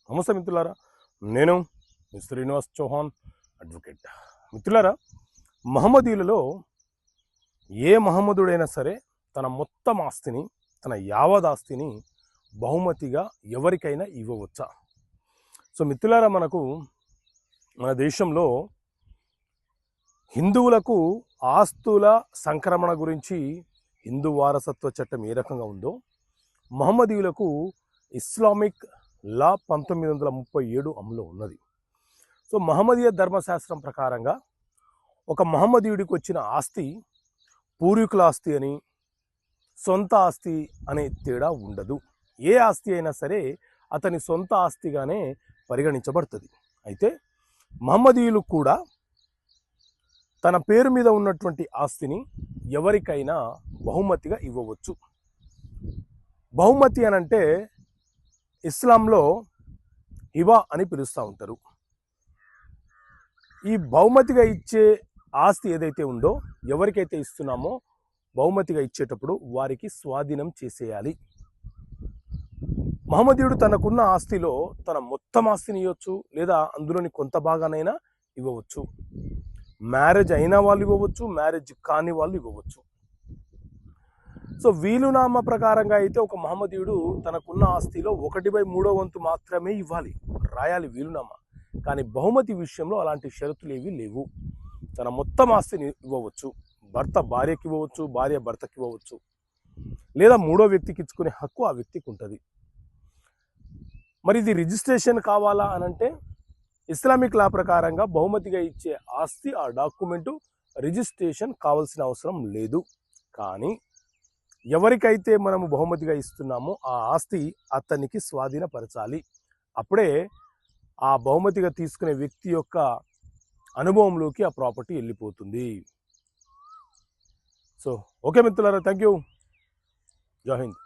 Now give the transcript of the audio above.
నమస్తే మిత్రులారా, నేను మీ శ్రీనివాస్ చౌహాన్ అడ్వకేట్. మిత్రులారా, మహమ్మదీయులలో ఏ మహమ్మదుడైనా సరే తన మొత్తం ఆస్తిని, తన యావద్ ఆస్తిని బహుమతిగా ఎవరికైనా ఇవ్వవచ్చా? సో మిత్రులారా, మన దేశంలో హిందువులకు ఆస్తుల సంక్రమణ గురించి హిందూ వారసత్వ చట్టం ఏ రకంగా ఉందో, మహమ్మదీయులకు ఇస్లామిక్ లా 1937 అమలు ఉన్నది. సో మహమ్మదీయ ధర్మశాస్త్రం ప్రకారంగా ఒక మహమ్మదీయుడికి వచ్చిన ఆస్తి పూర్వీకుల ఆస్తి అని, సొంత ఆస్తి అనే తేడా ఉండదు. ఏ ఆస్తి అయినా సరే అతని సొంత ఆస్తిగానే పరిగణించబడుతుంది. అయితే మహమ్మదీయులు కూడా తన పేరు మీద ఉన్నటువంటి ఆస్తిని ఎవరికైనా బహుమతిగా ఇవ్వవచ్చు. బహుమతి అనంటే ఇస్లాంలో హిబా అని పిలుస్తూ ఉంటారు. ఈ బహుమతిగా ఇచ్చే ఆస్తి ఏదైతే ఉందో, ఎవరికైతే ఇస్తున్నామో బహుమతిగా ఇచ్చేటప్పుడు వారికి స్వాధీనం చేసేయాలి. మహమ్మదీయుడు తనకున్న ఆస్తిలో తన మొత్తం ఆస్తిని ఇవ్వచ్చు, లేదా అందులోని కొంత భాగానైనా ఇవ్వవచ్చు. మ్యారేజ్ అయిన వాళ్ళు ఇవ్వవచ్చు, మ్యారేజ్ కాని వాళ్ళు ఇవ్వవచ్చు. సో వీలునామా ప్రకారంగా అయితే ఒక మహమ్మదీయుడు తనకున్న ఆస్తిలో 1/3 వంతు మాత్రమే ఇవ్వాలి, రాయాలి వీలునామా. కానీ బహుమతి విషయంలో అలాంటి షరతులు ఏవి లేవు. తన మొత్తం ఆస్తిని ఇవ్వవచ్చు. భర్త భార్యకి ఇవ్వవచ్చు, భార్య భర్తకి ఇవ్వవచ్చు, లేదా మూడో వ్యక్తికి ఇచ్చుకునే హక్కు ఆ వ్యక్తికి ఉంటుంది. మరి ఇది రిజిస్ట్రేషన్ కావాలా అనంటే ఇస్లామిక్ లా ప్రకారంగా బహుమతిగా ఇచ్చే ఆస్తి, ఆ డాక్యుమెంటు రిజిస్ట్రేషన్ కావాల్సిన అవసరం లేదు. కానీ ఎవరికైతే మనము బహుమతిగా ఇస్తున్నామో ఆ ఆస్తి అతనికి స్వాధీనపరచాలి. అప్పుడే ఆ బహుమతిగా తీసుకునే వ్యక్తి యొక్క అనుభవంలోకి ఆ ప్రాపర్టీ వెళ్ళిపోతుంది. సో ఓకే మిత్రులారా, థ్యాంక్ యూ. జై హింద్.